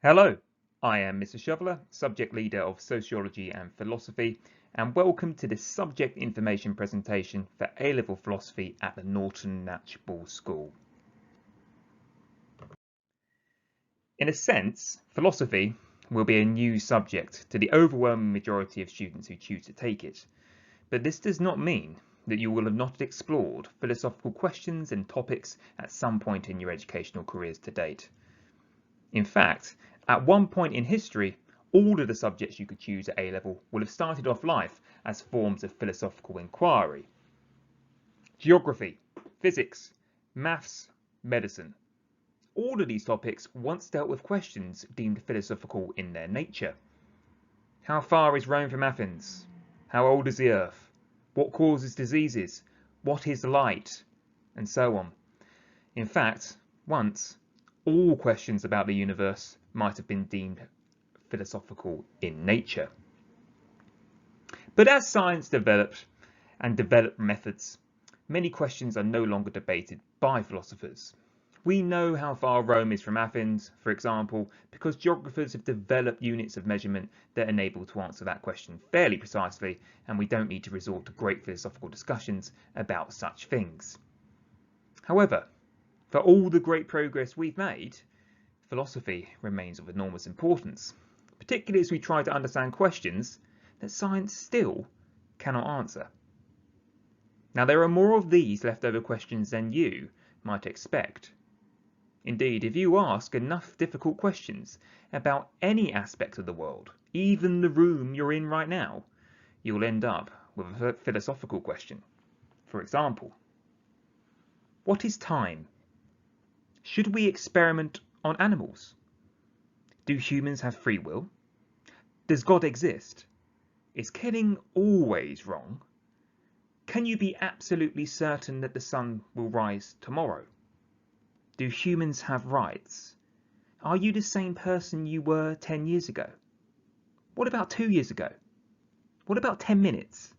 Hello, I am Mr. Shoveler, Subject Leader of Sociology and Philosophy, and welcome to this subject information presentation for A-Level Philosophy at the Norton Knatchbull School. In a sense, philosophy will be a new subject to the overwhelming majority of students who choose to take it, but this does not mean that you will have not explored philosophical questions and topics at some point in your educational careers to date. In fact, at one point in history, all of the subjects you could choose at A-level will have started off life as forms of philosophical inquiry. Geography, physics, maths, medicine. All of these topics once dealt with questions deemed philosophical in their nature. How far is Rome from Athens? How old is the Earth? What causes diseases? What is light? And so on. In fact, once, all questions about the universe might have been deemed philosophical in nature. But as science developed and developed methods, many questions are no longer debated by philosophers. We know how far Rome is from Athens, for example, because geographers have developed units of measurement that are able to answer that question fairly precisely, and we don't need to resort to great philosophical discussions about such things. However, for all the great progress we've made, philosophy remains of enormous importance, particularly as we try to understand questions that science still cannot answer. Now, there are more of these leftover questions than you might expect. Indeed, if you ask enough difficult questions about any aspect of the world, even the room you're in right now, you'll end up with a philosophical question. For example, what is time? Should we experiment on animals? Do humans have free will? Does God exist? Is killing always wrong? Can you be absolutely certain that the sun will rise tomorrow? Do humans have rights? Are you the same person you were 10 years ago? What about 2 years ago? What about 10 minutes?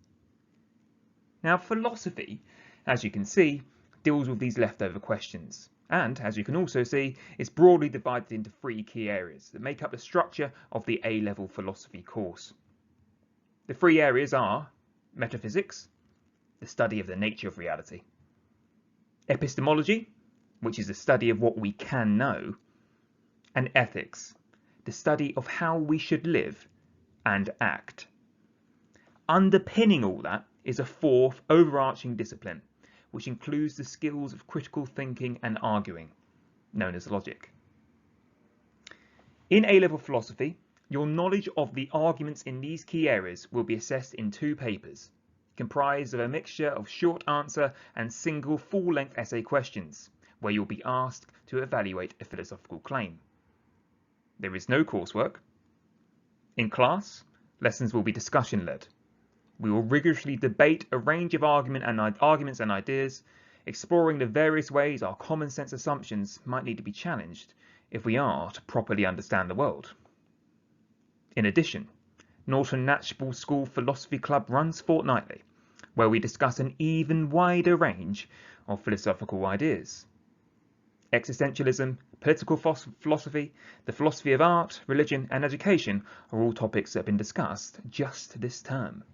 Now, philosophy, as you can see, deals with these leftover questions. And, as you can also see, it's broadly divided into 3 key areas that make up the structure of the A-level philosophy course. The 3 areas are metaphysics, the study of the nature of reality; epistemology, which is the study of what we can know; and ethics, the study of how we should live and act. Underpinning all that is a 4th overarching discipline, which includes the skills of critical thinking and arguing, known as logic. In A-level philosophy, your knowledge of the arguments in these key areas will be assessed in 2 papers, comprised of a mixture of short answer and single full-length essay questions, where you'll be asked to evaluate a philosophical claim. There is no coursework. In class, lessons will be discussion-led. We will rigorously debate a range of arguments and ideas, exploring the various ways our common sense assumptions might need to be challenged if we are to properly understand the world. In addition, Norton Knatchbull School Philosophy Club runs fortnightly, where we discuss an even wider range of philosophical ideas. Existentialism, political philosophy, the philosophy of art, religion, and education are all topics that have been discussed just this term.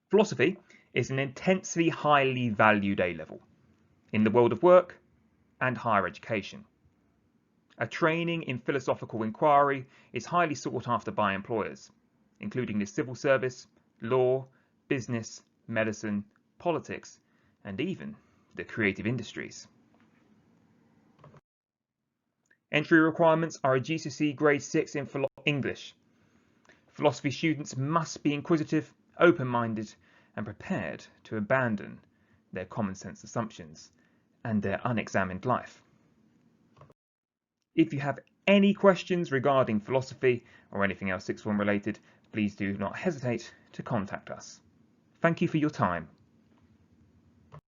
Philosophy is an intensely highly valued A-level in the world of work and higher education. A training in philosophical inquiry is highly sought after by employers, including the civil service, law, business, medicine, politics, and even the creative industries. Entry requirements are a GCSE grade 6 in English. Philosophy students must be inquisitive, open-minded, and prepared to abandon their common sense assumptions and their unexamined life. If you have any questions regarding philosophy or anything else sixth form related, please do not hesitate to contact us. Thank you for your time.